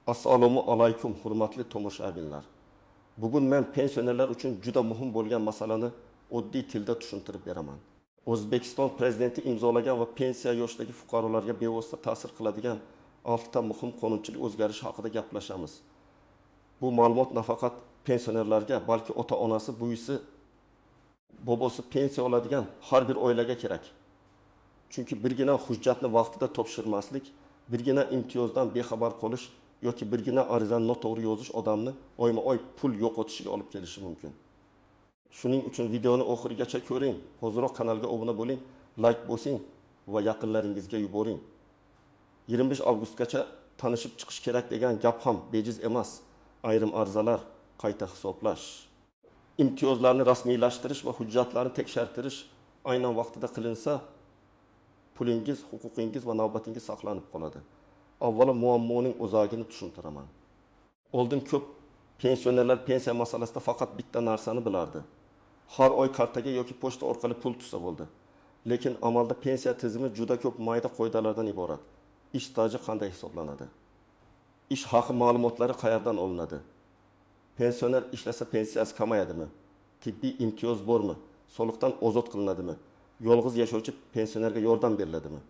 Assalomu alaykum, hurmatli tomoshabinlar. Bugun men pensionerlar uchun juda muhim bo'lgan masalani oddiy tilda tushuntirib beraman. O'zbekiston prezidenti imzolagan va pensiya yoshidagi fuqarolarga bevosita ta'sir qiladigan 6 ta muhim qonunchilik o'zgarishi haqida gaplashamiz. Bu ma'lumot nafaqat pensionerlarga, balki ota-onasi, buvisi, bobosi pensiya oladigan har bir oilaga kerak. Chunki birgina hujjatni vaqtida topshirmaslik, birgina imtiyozdan bexabar qolish yoki birgina arizani noto'g'ri yozish odamni oyma-oy pul yo'qotishiga olib kelishi mumkin. Shuning uchun videoni oxirigacha ko'ring, hozirroq kanalga obuna bo'ling, like bosing va yaqinlaringizga yuboring. 25 avgustgacha tanishib chiqish kerak degan gap ham bejiz emas. Ayrim arizalar, qayta hisoblash, imtiyozlarni rasmiylashtirish va hujjatlarni tekshirtirish aynan vaqtida qilinsa, pulingiz, huquqingiz va navbatingiz saqlanib qoladi. Avvalo muammoning o'zagini tushuntiraman. Oldin ko'p pensionerlar pensiya masalasida faqat bitta narsani bilardi. Har oy kartaga yoki pochta orqali pul tushsa bo'ldi. Lekin amalda pensiya tizimi juda ko'p mayda qoidalardan iborat. Ish staji qanday hisoblanadi? Ish haqi ma'lumotlari qayerdan olinadi? Pensioner ishlasa pensiyasi kamayadimi? Tibbiy imtiyoz bormi? Soliqdan ozod qilinadimi? Yolg'iz yashovchi pensionerga yordam beriladimi?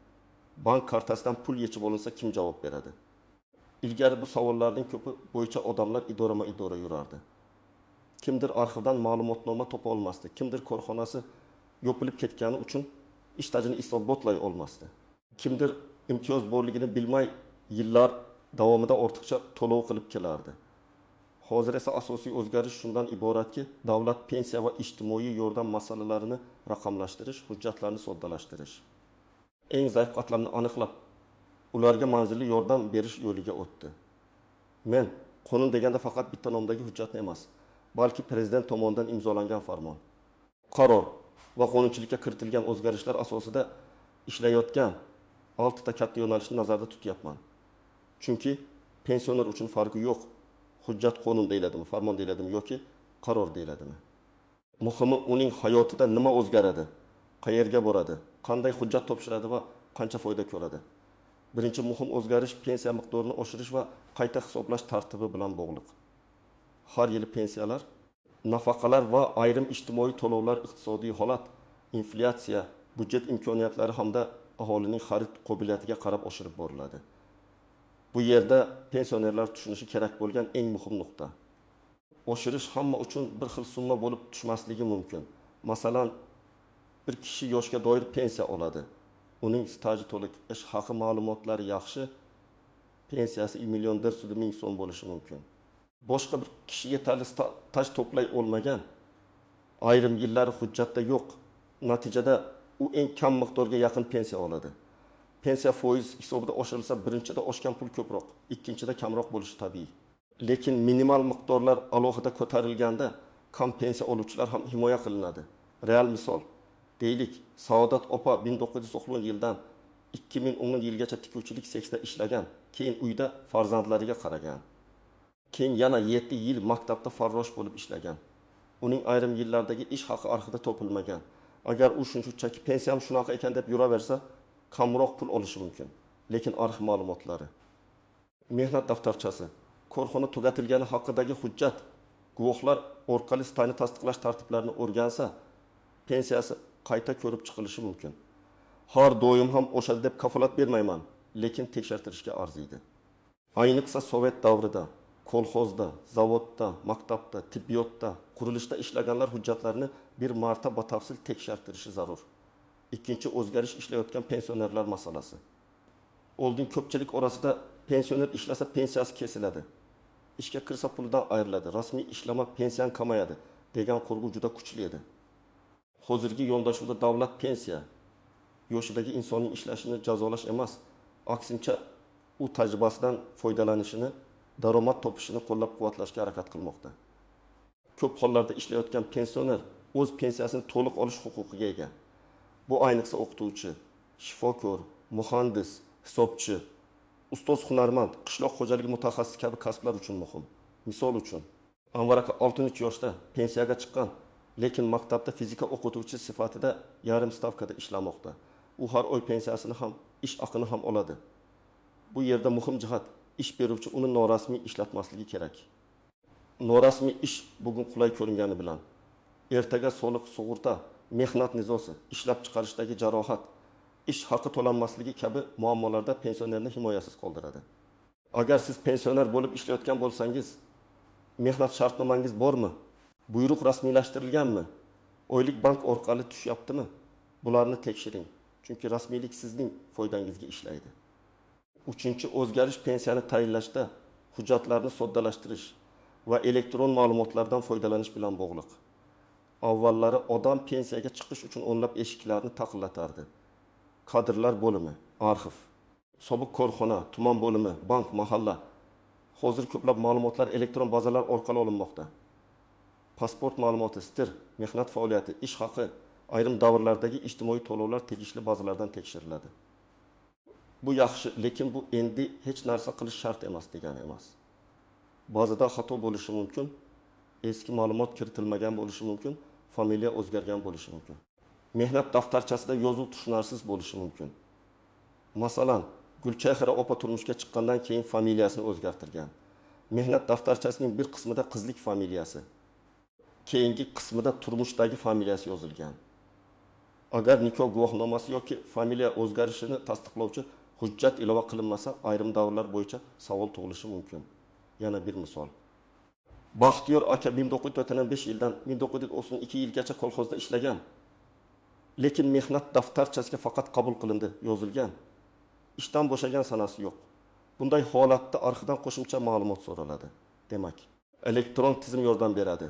Bank kartasidan pul yechib olinsa kim javob beradi? Ilgari bu savollarning ko'pi bo'yicha odamlar idorama-idora yurardi. Kimdir arxivdan ma'lumotnoma topa olmasdi, kimdir korxonasi yopilib ketgani uchun ish stajini isbotlay olmasdi. Kimdir imtiyoz borligini bilmay yillar davomida ortiqcha to'lov qilib kelardi. Hozir esa asosiy o'zgarish shundan iboratki, davlat pensiya va ijtimoiy yordam masalalarini raqamlashtirish, hujjatlarni soddalashtirish, eng zaif qatlamni aniqlab, ularga manzilli yordam berish yo'liga o'tdi. Men qonun deganda faqat bitta nomdagi hujjatni emas, balki prezident tomonidan imzolangan farmon, qaror va qonunchilikka kiritilgan o'zgarishlar asosida ishlayotgan 6 ta katta yo'nalishni nazarda tutyapman. Chunki pensioner uchun farqi yo'q. Hujjat qonun deyiladimi, farmon deyiladimi yoki qaror deyiladimi? Muhimi uning hayotida nima o'zgaradi, qayerga boradi, qanday hujjat topshiradi va qancha foyda ko'radi. Birinchi muhim o'zgarish pensiya miqdorini oshirish va qayta hisoblash tartibi bilan bog'liq. Har yili pensiyalar, nafaqalar va ayrim ijtimoiy to'lovlar iqtisodiy holat, inflyatsiya, budjet imkoniyatlari hamda aholining xarid qobiliyatiga qarab oshirib boriladi. Bu yerda pensionerlar tushunishi kerak bo'lgan eng muhim nuqta. Oshirish hamma uchun bir xil summa bo'lib tushmasligi mumkin. Masalan, bir kishi yoshga doir pensiya oladi. Uning staji to'liq, ish haqi ma'lumotlari yaxshi, pensiyasi 1.400.000 so'm bo'lishi mumkin. Boshqa bir kishi yetarli staj to'play olmagan, ayrim yillari hujjatda yo'q. Natijada u eng kam miqdorga yaqin pensiya oladi. Pensiya foiz hisobida oshirilsa, birinchida oshgan pul ko'proq, ikkinchida kamroq bo'lishi tabiiy. Lekin minimal miqdorlar alohida ko'tarilganda kam pensiya oluvchilar ham himoya qilinadi. Real misol, deylik, Saodat opa 1990 yildan 2010 yilgacha tikuvchilik seksida ishlagan, keyin uyda farzandlariga qaragan. Keyin yana 7 yil maktabda farrosh bo'lib ishlagan. Uning ayrim yillardagi ish haqi arxivda topilmagan. Agar u shunchaki pensiyam shunaqa ekan deb yuraversa, kamroq pul olishi mumkin. Lekin arxiv ma'lumotlari, mehnat daftarchasi, korxona tugatilgani haqidagi hujjat, guvohlar orqali stajni tasdiqlash tartiblarini o'rgansa, pensiyasi qayta ko'rib chiqilishi mumkin. Har doim ham o'sha deb kafolat bermayman, lekin tekshirtirishga arziydi. Ayniqsa Sovet davrida, kolxozda, zavodda, maktabda, tibbiyotda, qurilishda ishlaganlar hujjatlarini bir marta batafsil tekshirtirishi zarur. Ikkinchi o'zgarish ishlayotgan pensionerlar masalasi. Oldin ko'pchilik orasida pensioner ishlasa pensiyasi kesiladi, ishga kirsa puldan ayriladi, rasmiy ishlama pensiyan kamayadi degan qo'rquv juda kuchli edi. Hozirgi yondashuvda davlat pensiya yoshidagi insonning ishlashini jazolash emas, aksincha u tajribasidan foydalanishini, daromad topishini qo'llab-quvvatlashga harakat qilmoqda. Ko'p hollarda ishlayotgan pensioner o'z pensiyasini to'liq olish huquqiga ega. Bu ayniqsa o'qituvchi, shifokor, muhandis, hisobchi, ustoz hunarmand, qishloq xo'jaligi mutaxassisi kabi kasblar uchun muhim. Misol uchun, Anvar aka 63 yoshda pensiyaga chiqqan, lekin maktabda fizika o'qituvchi sifatida yarim stavkada ishlamoqda. U har oy pensiyasini ham, ish haqini ham oladi. Bu yerda muhim jihat ish beruvchi uni norasmiy ishlatmasligi kerak. Norasmiy ish bugun qulay ko'ringani bilan ertaga soliq, sug'urta, mehnat nizosi, ishlab chiqarishdagi jarohat, ish haqi to'lanmasligi kabi muammolarda pensionerni himoyasiz qoldiradi. Agar siz pensioner bo'lib ishlayotgan bo'lsangiz, mehnat shartnomangiz bormi? Buyruq rasmiylashtirilganmi? Oylik bank orqali tushyaptimi? Bularni tekshiring. Chunki rasmiylik sizning foydangizga ishlaydi. 3. o'zgarish pensiyani tayinlashda hujjatlarni soddalashtirish va elektron ma'lumotlardan foydalanish bilan bog'liq. Avvallari odam pensiyaga chiqish uchun o'nlab eshiklarni taqillatardi. Kadrlar bo'limi, arxiv, sobiq korxona, tuman bo'limi, bank, mahalla. Hozir ko'plab ma'lumotlar elektron bazalar orqali olinmoqda. Pasport ma'lumoti, stir, mehnat faoliyati, ish haqi, ayrim davrlardagi ijtimoiy to'lovlar tegishli bazalardan tekshiriladi. Bu yaxshi, lekin bu endi hech narsa qilish shart emas degani emas. Ba'zida xato bo'lishi mumkin, eski ma'lumot kiritilmagan bo'lishi mumkin, familiya o'zgargan bo'lishi mumkin. Mehnat daftarchasida yozuv tushunarsiz bo'lishi mumkin. Masalan, Gulchehra opa turmushga chiqqandan keyin familiyasini o'zgartirgan. Mehnat daftarchasining bir qismida qizlik familiyasi, keyingi qismida turmushdagi familiyasi yozilgan. Agar nikoh guvohnomasi yoki familiya o'zgarishini tasdiqlovchi hujjat ilova qilinmasa, ayrim davrlar bo'yicha savol tug'ilishi mumkin. Yana bir misol. Baxtiyor aka 1995 yildan 1992 yilgacha kolxozda ishlagan. Lekin mehnat daftarchasiga faqat qabul qilindi, yozilgan. Ishdan bo'shagan sanasi yo'q. Bunday holatda arxidan qo'shimcha ma'lumot so'raladi. Demak, elektron tizim yordam beradi,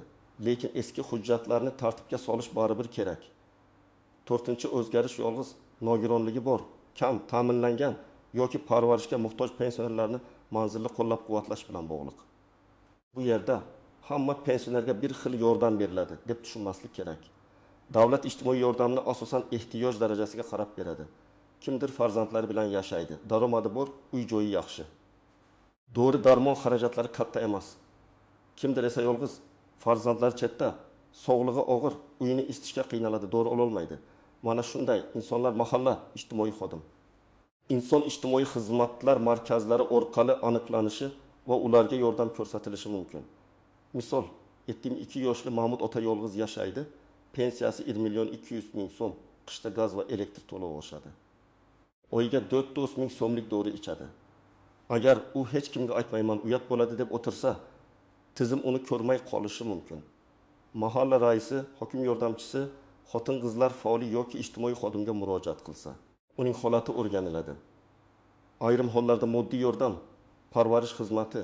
lekin eski hujjatlarni tartibga solish baribir kerak. 4. o'zgarish yolg'iz nogironligi bor, kam ta'minlangan yoki parvarishga muhtoj pensionerlarni manzilli qo'llab-quvvatlash bilan bog'liq. Bu yerda hamma pensionerga bir xil yordam beriladi deb tushunmaslik kerak. Davlat ijtimoiy yordamni asosan ehtiyoj darajasiga qarab beradi. Kimdir farzandlari bilan yashaydi, daromadi bor, uy-joyi yaxshi. Dori-darmon xarajatlari katta emas. Kimdir esa yolg'iz, farzandlari chetda, sog'lig'i og'ir, uyini isitishga qiynaladi, dori ololmaydi. Mana shunday insonlar mahalla ijtimoiy xodim. Inson ijtimoiy xizmatlar markazlari orqali aniqlanishi va ularga yordam ko'rsatilishi mumkin. Misol, 72 yoshli Mahmud ota yolg'iz yashaydi, pensiyasi 1.200.000 so'm, qishda gaz va elektr to'lovi oshadi. Oyiga 400.000 so'mlik dori ichadi. Agar u hech kimga aytmayman, uyat bo'ladi deb o'tirsa, tizim uni ko'rmay qolishi mumkin. Mahalla raisi, hokim yordamchisi, xotin-qizlar faoli yoki ijtimoiy xodimga murojaat qilsa, uning holati o'rganiladi. Ayrim hollarda moddiy yordam, parvarish xizmati,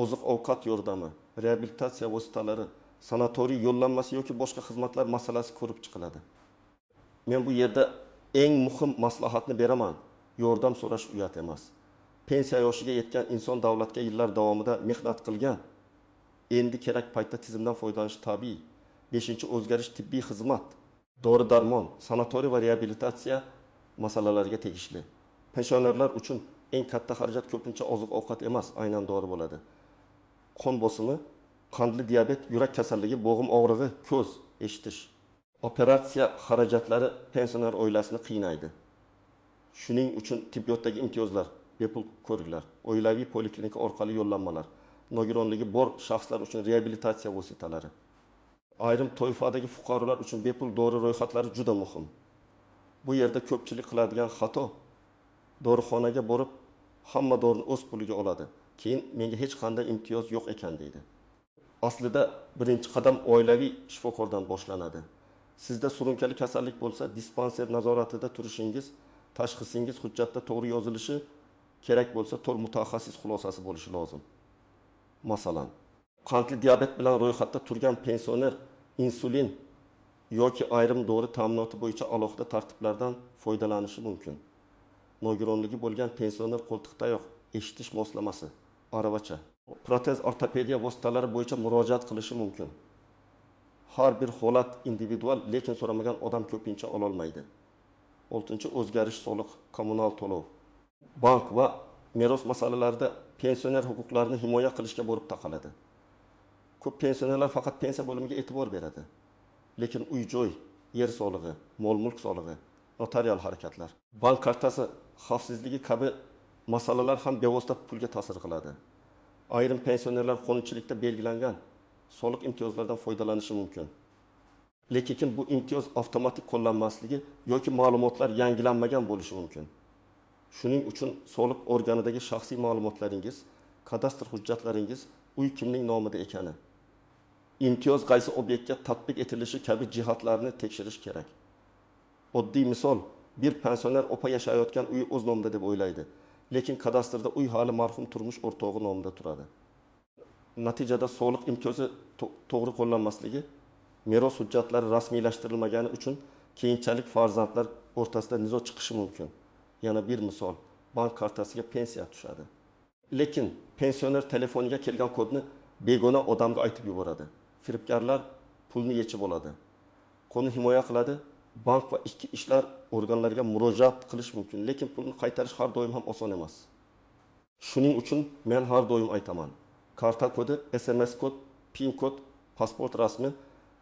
oziq-ovqat yordami, reabilitatsiya vositalari, sanatoriy yo'llanmasi yoki boshqa xizmatlar masalasi ko'rib chiqiladi. Men bu yerda eng muhim maslahatni beraman. Yordam so'rash uyat emas. Pensiya yoshiga yetgan inson davlatga yillar davomida mehnat qilgan. Endi kerak paytda tizimdan foydalanish tabiiy. 5. o'zgarish tibbiy xizmat, dori-darmon, sanatoriy va reabilitatsiya masalalariga tegishli. Pensionerlar uchun eng katta xarajat ko'pincha oziq-ovqat emas, aynan dori bo'ladi. Qon bosimi, qandli diabet, yurak kasalligi, bo'g'im og'rig'i, ko'z, eshitish. Operatsiya xarajatlari pensioner oilasini qiynaydi. Shuning uchun tibbiyotdagi imtiyozlar, bepul ko'riklar, oilaviy poliklinika orqali yo'llanmalar, nogironligi bor shaxslar uchun reabilitatsiya vositalari. Ayrim toifadagi fuqarolar uchun bepul dori ro'yxatlari juda muhim. Bu yerda ko'pchilik qiladigan xato, dorixonaga borib, hamma dorini o'z puliga oladi. Keyin menga hech qanday imtiyoz yo'q ekan deydi. Aslida birinchi qadam oilaviy shifokordan boshlanadi. Sizda surunkali kasallik bo'lsa, dispanser nazoratida turishingiz, tashxisingiz hujjatda to'g'ri yozilishi kerak bo'lsa, to'g'ri mutaxassis xulosasi bo'lishi lozim. Masalan, qandli diabet bilan ro'yxatda turgan pensioner insulin yoki ayrim dori ta'minoti bo'yicha alohida tartiblardan foydalanishi mumkin. Nogironligi bo'lgan pensioner qo'ltiqtayoq, eshitish moslamasi, aravacha, protez ortopediya vositalari bo'yicha murojaat qilishi mumkin. Har bir holat individual, lekin so'ramagan odam ko'pincha ololmaydi. 6. o'zgarish soliq, kommunal to'lov. Bank va meros masalalarida pensioner huquqlarini himoya qilishga borib taqaladi. Ko'p pensionerlar faqat pensiya bo'limiga e'tibor beradi. Lekin uy-joy, yer solig'i, mol-mulk solig'i, notarial harakatlar, bank kartasi xavfsizligi kabi masalalar ham bevosita pulga ta'sir qiladi. Ayrim pensionerlar qonunchilikda belgilangan soliq imtiyozlaridan foydalanishi mumkin. Lekin bu imtiyoz avtomatik qo'llanmasligi yoki ma'lumotlar yangilanmagan bo'lishi mumkin. Shuning uchun soliq organidagi shaxsiy ma'lumotlaringiz, kadastr hujjatlaringiz, uy kimning nomida ekani, imtiyoz qaysi obyektga tatbiq etilishi kabi jihatlarni tekshirish kerak. Oddiy misol, bir pensioner opa yashayotgan uyi o'z nomida deb o'ylaydi, lekin kadastrda uy hali marhum turmush o'rtog'i nomida turadi. Natijada soliq imtiyozi to'g'ri qo'llanmasligi, meros hujjatlari rasmiylashtirilmagani uchun keyinchalik farzandlar o'rtasida nizo chiqishi mumkin. Yana bir misol, bank kartasiga pensiya tushadi. Lekin pensioner telefoniga kelgan kodni begona odamga aytib yuboradi. Firibgarlar pulni yechib oladi. Qonni himoya qiladi. Bank va ichki ishlar organlariga murojaat qilish mumkin, lekin pulni qaytarish har doim ham oson emas. Shuning uchun men har doim aytaman. Karta kodi, SMS kod, PIN kod, pasport rasmi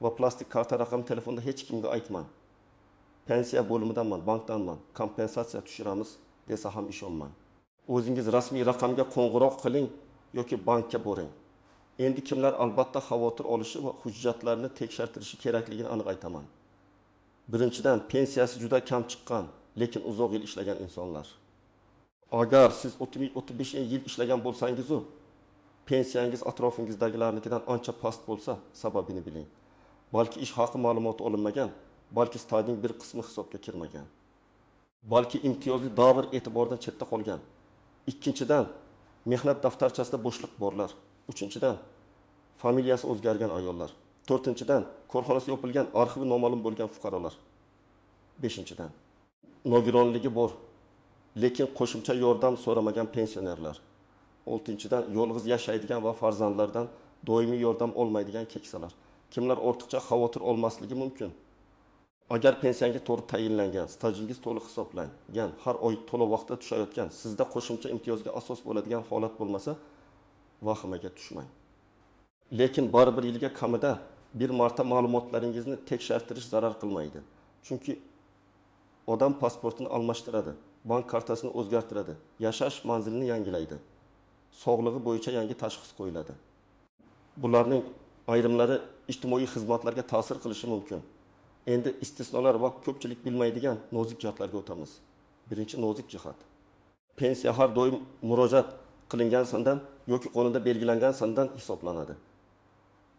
va plastik karta raqami telefonda hech kimga aytmang. Pensiya bo'limidanman, bankdanman, kompensatsiya tushiramiz desa ham ishonmang. O'zingiz rasmiy raqamga qo'ng'iroq qiling yoki bankka boring. Endi kimlar albatta xavotir olishi va hujjatlarni tekshirtirishi kerakligini aniq aytaman. Birinchidan, pensiyasi juda kam chiqqan, lekin uzoq yil ishlagan insonlar. Agar siz 35 yil ishlagan bo'lsangiz, pensiyangiz atrofingizdagilarnikidan ancha past bo'lsa, sababini biling. Balki ish haqi ma'lumoti olinmagan, balki stajning bir qismi hisobga kirmagan. Balki imtiyozli davr e'tibordan chetda qolgan. Ikkinchidan, mehnat daftarchasida bo'shliq borlar. Uchinchidan, familiyasi o'zgargan ayollar. To'rtinchidan, korxonasi yopilgan, arxivi noma'lum bo'lgan fuqarolar. Beshinchidan, nogironligi bor, lekin qo'shimcha yordam so'ramagan pensionerlar. Oltinchidan, yolg'iz yashaydigan va farzandlardan doimiy yordam olmaydigan keksalar. Kimlar ortiqcha xavotir olmasligi mumkin? Agar pensiyangiz to'g'ri tayinlangan, stajingiz to'liq hisoblangan, har oy to'liq vaqtda tushayotgan, sizda qo'shimcha imtiyozga asos bo'ladigan holat bo'lmasa, vahimaga tushmang. Lekin baribir yilga kamida bir marta ma'lumotlaringizni tekshirtirish zarar qilmaydi. Chunki odam pasportini almashtiradi, bank kartasini o'zgartiradi, yashash manzilini yangilaydi, sog'lig'i bo'yicha yangi tashxis qo'yiladi. Bularning ayrimlari ijtimoiy xizmatlarga ta'sir qilishi mumkin. Endi istisnolar va ko'pchilik bilmaydigan nozik jihatlarga o'tamiz. Birinchi nozik jihat. Pensiya har doim murojaat qilingan sandan yoki qonunda belgilangan sandan hisoblanadi.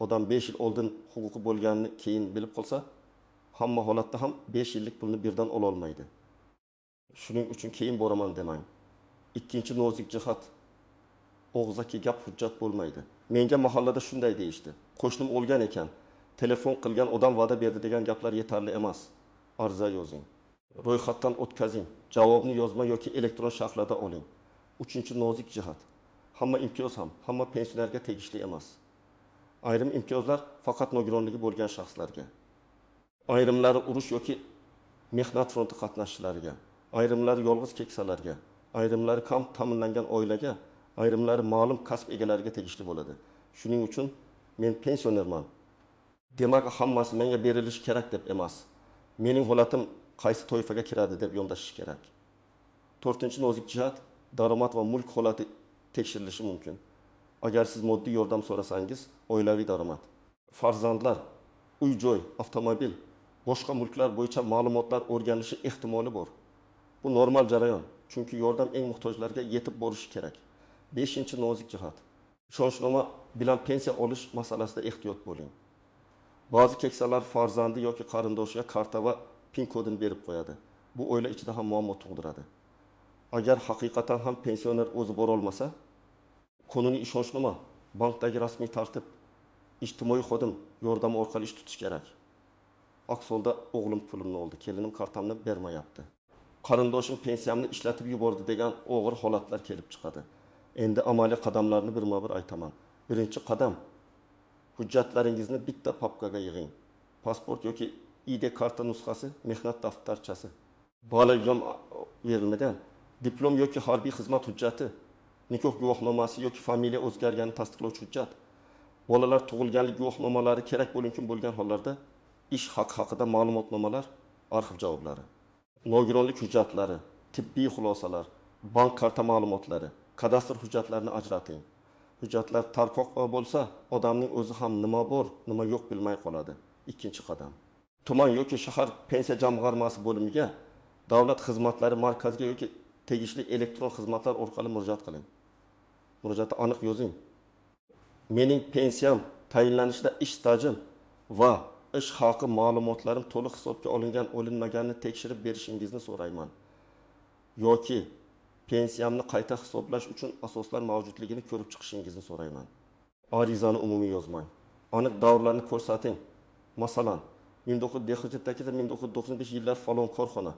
Odam 5 yil oldin huquqi bo'lganini keyin bilib qolsa, hamma holatda ham 5 yillik pulni birdan ola olmaydi. Shuning uchun keyin boraman demang. Ikkinchi nozik jihat. Og'zaki gap hujjat bo'lmaydi. Menga mahallada shunday deyishdi. Qo'shnim o'lgan ekan, telefon qilgan odam va'da berdi degan gaplar yetarli emas. Arza yozing. Ro'yxatdan o'tkazing. Javobni yozma yoki elektron shaklda oling. Uchinchi nozik jihat. Hamma imtiyoz ham hamma pensionerga tegishli emas. Ayrim imtiyozlar faqat nogironligi bo'lgan shaxslarga. Ayrimlari urush yoki mehnat fronti qatnashchilariga, ayrimlari yolg'iz keksalarga, ayrimlari kam ta'minlangan oilaga, ayrimlari ma'lum kasb egalariga tegishli bo'ladi. Shuning uchun men pensionerman. Demak, hammasi menga berilishi kerak deb emas. Mening holatim qaysi toifaga kiradi deb yondashish kerak. To'rtinchi nozik jihat, daromad va mulk holati tekshirilishi mumkin. Agar siz moddiy yordam so'rasangiz, oilaviy daromad, farzandlar, uy-joy, avtomobil, boshqa mulklar bo'yicha ma'lumotlar o'rganilishi ehtimoli bor. Bu normal jarayon, chunki yordam eng muhtojlarga yetib borishi kerak. 5-nozik jihat. Ishonchnoma bilan pensiya olish masalasida ehtiyot bo'ling. Ba'zi keksalar farzandi yoki qarindoshiga karta va PIN kodini berib qo'yadi. Bu oila ichida ham muammo tug'diradi. Agar haqiqatan ham pensioner o'zi bora olmasa, qonuniy ishonchnoma, bankdagi rasmiy tartib, ijtimoiy xodim yordami orqali ish tutish kerak. Aks holda o'g'lim pulimni oldi, kelinim kartamni bermayapti, qarindoshim pensiyamni ishlatib yubordi degan og'ir holatlar kelib chiqadi. Endi amaliy qadamlarni birma-bir aytaman. Birinchi qadam, hujjatlaringizni bitta papkaga yig'ing. Pasport yoki ID karta nusxasi, mehnat daftarchasi, bolajon verilmagan diplom yoki harbiy xizmat hujjati, nikoh guvohnomasi yoki familiya o'zgarganini tasdiqlovchi hujjat, bolalar tug'ilganlik guvohnomalari kerak bo'linkin bo'lgan hollarda ish haqida ma'lumotnomalar, arxiv javoblari, nogironlik hujjatlari, tibbiy xulosalar, bank karta ma'lumotlari, kadastr hujjatlarini ajrating. Hujjatlar tarqoq bo'lsa, odamning o'zi ham nima bor, nima yo'q bilmay qoladi. Ikkinchi qadam. Tuman yoki shahar pensiya jamg'armasi bo'limiga, davlat xizmatlari markaziga yoki tegishli elektron xizmatlar orqali murojaat qiling. Murojaatni aniq yozing. Mening pensiyam tayinlanishida ish stajim va ish haqi ma'lumotlarim to'liq hisobga olinmaganini tekshirib berishingizni so'rayman. Yoki pensiyamni qayta hisoblash uchun asoslar mavjudligini ko'rib chiqishingizni so'rayman. Arizani umumiy yozmang. Aniq davrlarni ko'rsating. Masalan, 1998-1995 yillar falon korxona,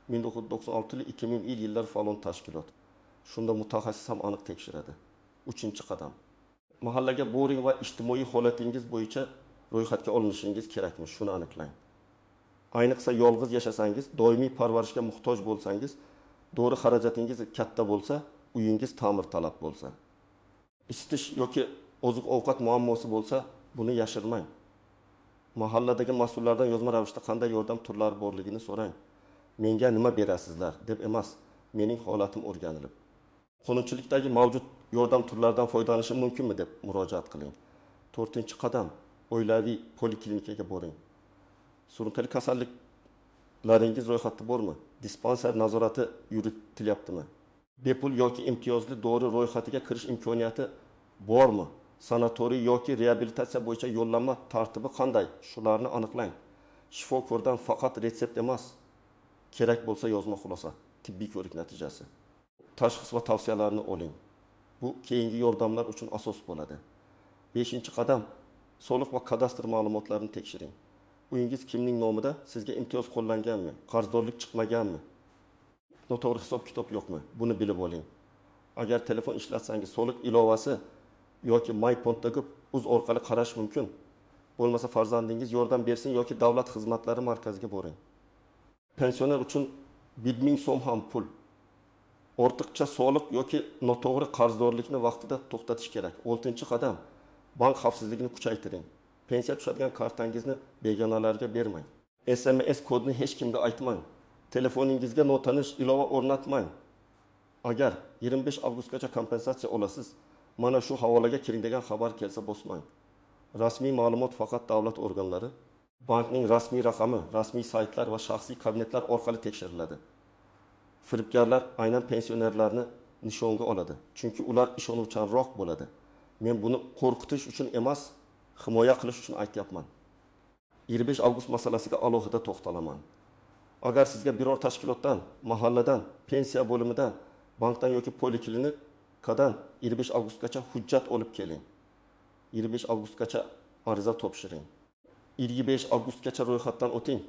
1996-2000 yillar falon tashkilot. Shunda mutaxassis ham aniq tekshiradi. 3-qadam. Mahallaga boring va ijtimoiy holatingiz bo'yicha ro'yxatga olinishingiz kerakmi? Shuni aniqlang. Ayniqsa yolg'iz yashasangiz, doimiy parvarishga muhtoj bo'lsangiz, dori xarajatingiz katta bo'lsa, uyingiz ta'mirtalab bo'lsa, isitish yoki oziq-ovqat muammosi bo'lsa, buni yashirmang. Mahalladagi mas'ullardan yozma ravishda qanday yordam turlari borligini so'rang. Menga nima berasizlar deb emas, mening holatim o'rganilib. Qonunchilikdagi mavjud yordam turlaridan foydalanishim mumkinmi deb murojaat qiling. 4-qadam, oilaviy poliklinikaga boring. Surunkali kasalliklaringiz ro'yxatda bormi? Dispanser nazorati yuritilyaptimi? Bepul yoki imtiyozli dori ro'yxatiga kirish imkoniyati bormi? Sanatoriy yoki reabilitatsiya bo'yicha yo'llanma tartibi qanday? Shularni aniqlang. Shifokordan faqat retsept emas, kerak bo'lsa yozma xulosa, tibbiy ko'rik natijasi. Tashxis va tavsiyalarni oling. Bu keyingi yordamlar uchun asos bo'ladi. 5-qadam, soliq va kadastr ma'lumotlarini tekshiring. Uyingiz kimning nomida? Sizga imtiyoz qo'llanganmi? Qarzdorlik chiqmaganmi? Noto'g'ri hisob-kitob yo'qmi? Buni bilib oling. Agar telefon ishlatsangiz, soliq ilovasi yoki MyPontdagi uz orqali qarash mumkin. Bo'lmasa farzandingiz yordam bersin yoki davlat xizmatlari markaziga boring. Pensioner uchun 1000 so'm ham pul. Ortiqcha soliq yoki noto'g'ri qarzdorlikni vaqtida to'xtatish kerak. 6-qadam, bank xavfsizligini kuchaytiring. Pensiya tushadigan kartangizni begonalarga bermang. SMS kodini hech kimga aytmang. Telefoningizga notanish ilova o'rnatmang. Agar 25 avgustgacha kompensatsiya olasiz, mana shu havolaga kiring degan xabar kelsa bosmang. Rasmiy ma'lumot faqat davlat organlari, bankning rasmiy raqami, rasmiy saytlar va shaxsiy kabinetlar orqali tekshiriladi. Firibgarlar aynan pensionerlarni nishonga oladi, chunki ular ishonuvchanroq bo'ladi. Men buni qo'rqitish uchun emas, himoya qilish uchun aytyapman. 25 avgust masalasiga alohida to'xtalaman. Agar sizga biror tashkilotdan, mahalladan, pensiya bo'limidan, bankdan yoki poliklinikadan 25 avgustgacha hujjat olib keling. 25 avgustgacha ariza topshiring. 25 avgustgacha ro'yxatdan o'ting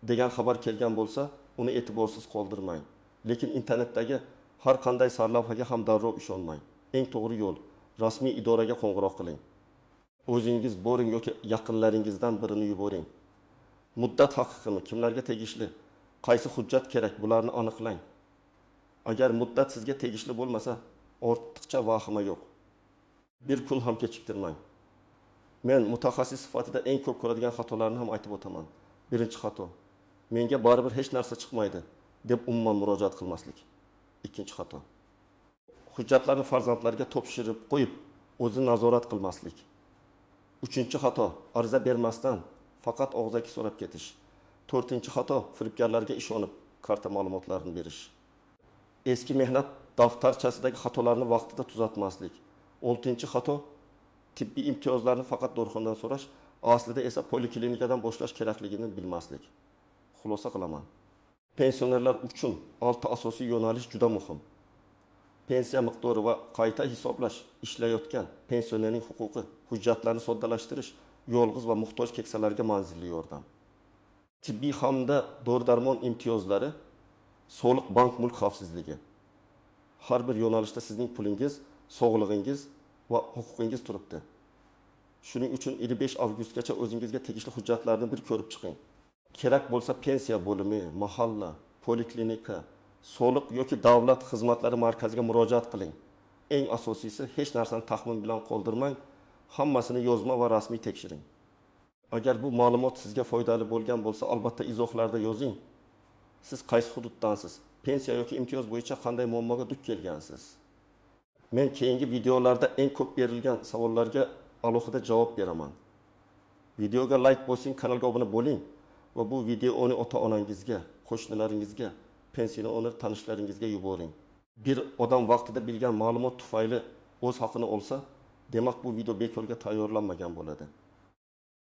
degan xabar kelgan bo'lsa, uni e'tiborsiz qoldirmang. Lekin internetdagi har qanday sarlavhaga ham darrov ishonmang. Eng to'g'ri yo'l rasmiy idoraga qo'ng'iroq qiling. O'zingiz boring yoki yaqinlaringizdan birini yuboring. Muddat haqiqimi, kimlarga tegishli, qaysi hujjat kerak, bularni aniqlang. Agar muddat sizga tegishli bo'lmasa, ortiqcha vahima yo'q. Bir kun ham kechiktirmang. Men mutaxassis sifatida eng ko'p ko'radigan xatolarni ham aytib o'taman. 1-xato. Menga baribir hech narsa chiqmaydi deb umuman murojaat qilmaslik. 2-xato. Hujjatlarni farzandlarga topshirib qo'yib, o'zi nazorat qilmaslik. 3-xato. Ariza bermasdan faqat og'zaki so'rab ketish. 4-xato. Firibgarlarga ishonib karta ma'lumotlarini berish. Eski mehnat daftarchasidagi xatolarni vaqtida tuzatmaslik. 6-xato. Tibbiy imtiyozlarni faqat dorixonadan so'rash, aslida esa poliklinikadan boshlash kerakligini bilmaslik. Xulosa qilaman. Pensionerlar uchun 6 asosiy yo'nalish juda muhim. Pensiya miqdori va qayta hisoblash, ishlayotgan pensionerning huquqi, hujjatlarni soddalashtirish, yolg'iz va muhtoj keksalarga manzilli yordam. Tibbiy hamda dori-darmon imtiyozlari, soliq, bank mulk xavfsizligi. Har bir yo'nalishda sizning pulingiz, sog'lig'ingiz va huquqingiz turibdi. Shuning uchun 25 avgustgacha o'zingizga tegishli hujjatlarni bir ko'rib chiqing. Kerak bo'lsa pensiya bo'limi, mahalla, poliklinika, soliq yoki davlat xizmatlari markaziga murojaat qiling. Eng asosiysi hech narsani taxmin bilan qoldirmang, hammasini yozma va rasmiy tekshiring. Agar bu ma'lumot sizga foydali bo'lgan bo'lsa, albatta izohlarda yozing. Siz qaysi hududdansiz? pensiya yoki imtiyoz bo'yicha qanday muammoga duch kelgansiz? Men keyingi videolarda eng ko'p berilgan savollarga alohida javob beraman. Videoga like bosing, kanalga obuna bo'ling va bu videoni ota-onangizga, qo'shnilaringizga, pensioner tanishlaringizga yuboring. Bir odam vaqtida bilgan ma'lumot tufayli o'z haqini olsa, demak bu video bekorga tayyorlanmagan bo'ladi.